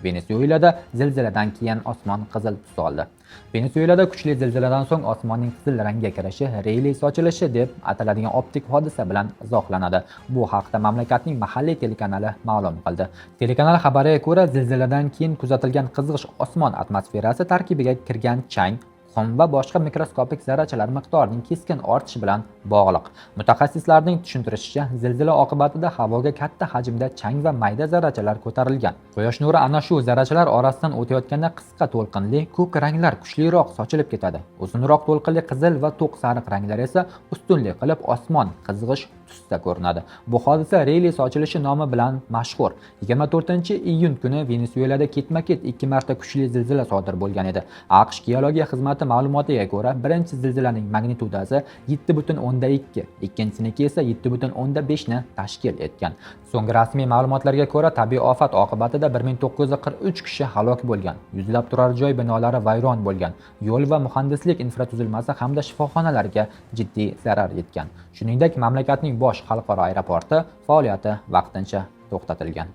Venesuelada zilziladan keyin osmon qizil tus oldi. Venesuelada kuchli zilziladan so'ng osmonning qizil rangga kirishi Reyli sochilishi deb ataladigan optik hodisa bilan izohlanadi. Bu haqda mamlakatning mahalliy telekanali ma'lum qildi. Telekanal xabariga ko'ra, zilziladan keyin kuzatilgan qizg'ish osmon atmosferasi tarkibiga kirgan chang, qum va boshqa mikroskopik zarrachalar miqdorining keskin ortishi bilan bog'liq. Mutaxassislarning tushuntirishicha, zilzila oqibatida havoga katta hajmda chang va mayda zarrachalar ko'tarilgan. Quyosh nuri ana shu zarrachalar orasidan o'tayotganda qisqa to'lqinli ko'k ranglar kuchliroq sochilib ketadi. Uzunroq to'lqinli qizil va to'q sariq ranglar esa ustunlik qilib osmon qizg'ish tusda ko'rinadi. Bu hodisa Reyli sochilishi nomi bilan mashhur. 24-iyun kuni Venesuelada ketma-ket 2 marta kuchli zilzila sodir bo'lgan edi. AQSh geologiya xizmati ma'lumotiga ko'ra, birinchi zilzilaning magnitudasi 7.2, ikkinchisiniki esa 7.5 ni tashkil etgan. So'nggi rasmiy ma'lumotlarga ko'ra, tabiiy ofat oqibatida 1943 kishi halok bo'lgan, yuzlab turar joy binolari vayron bo'lgan, yo'l va muhandislik infratuzilmasi hamda shifoxonalarga jiddiy zarar yetgan. Shuningdek, mamlakatning bosh xalqaro aeroporti faoliyati vaqtincha to'xtatilgan.